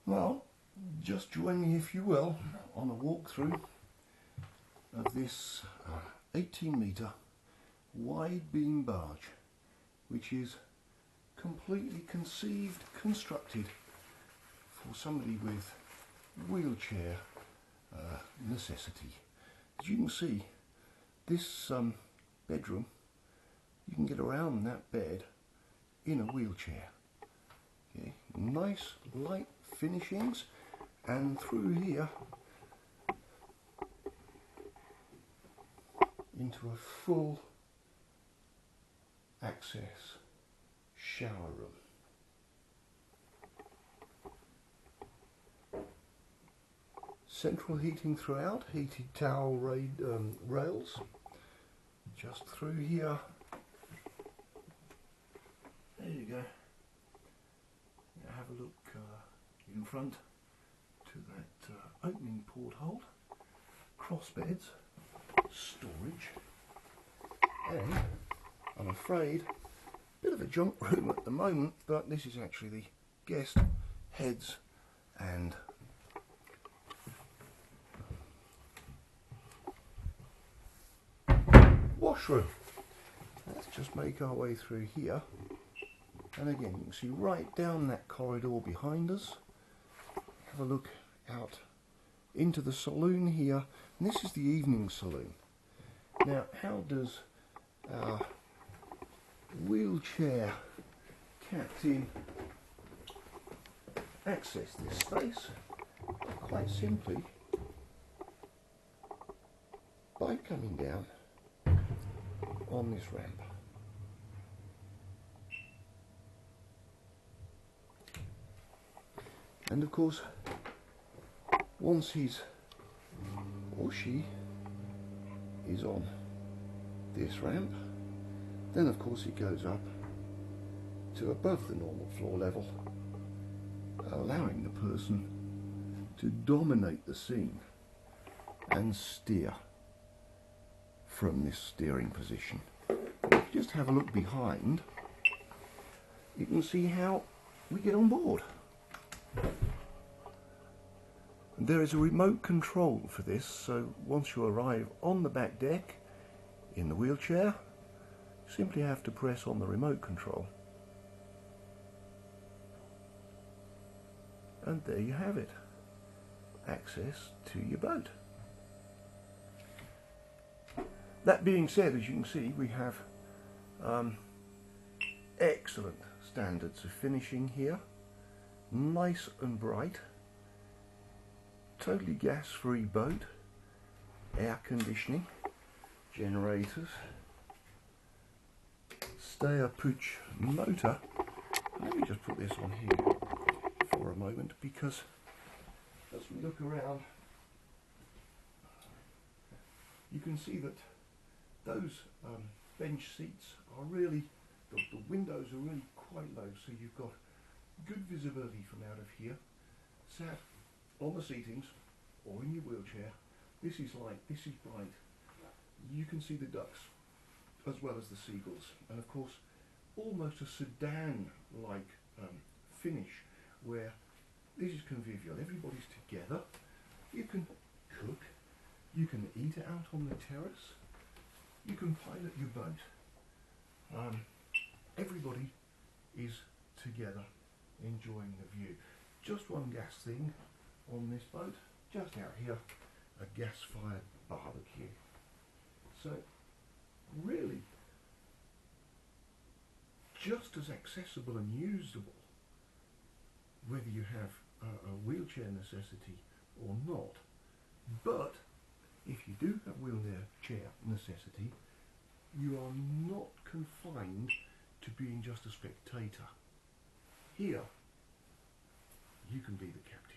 Well, just join me, if you will, on a walkthrough of this 18-metre wide beam barge, which is completely conceived, constructed for somebody with wheelchair necessity. As you can see, this bedroom, you can get around that bed in a wheelchair. Okay. Nice light finishings, and through here into a full access shower room. Central heating throughout, heated towel rails just through here. There you go. Now have a look in front to that opening porthole, cross beds, storage, and I'm afraid a bit of a junk room at the moment, but this is actually the guest heads and washroom. Let's just make our way through here, and again you can see right down that corridor behind us. Have a look out into the saloon here, and this is the evening saloon. Now, how does our wheelchair captain access this space? Quite simply by coming down on this ramp. And of course, once he's or she is on this ramp, then of course it goes up to above the normal floor level, allowing the person to dominate the scene and steer from this steering position. If you just have a look behind, you can see how we get on board. There is a remote control for this, so once you arrive on the back deck in the wheelchair, you simply have to press on the remote control, and there you have it, access to your boat. That being said, as you can see, we have excellent standards of finishing here, nice and bright, totally gas-free boat, air conditioning, generators, stayer push motor. Let me just put this on here for a moment, because as we look around, you can see that those bench seats are really, the windows are really quite low, so you've got good visibility from out of here. Sat on the seatings or in your wheelchair, this is bright. You can see the ducks as well as the seagulls, and of course almost a sedan-like finish, where this is convivial, everybody's together, you can cook, you can eat out on the terrace, you can pilot your boat, everybody is together enjoying the view. Just one gas thing on this boat, just out here, a gas-fired barbecue. So really just as accessible and usable whether you have a wheelchair necessity or not. But if you do have wheelchair necessity, you are not confined to being just a spectator. Here you can be the captain.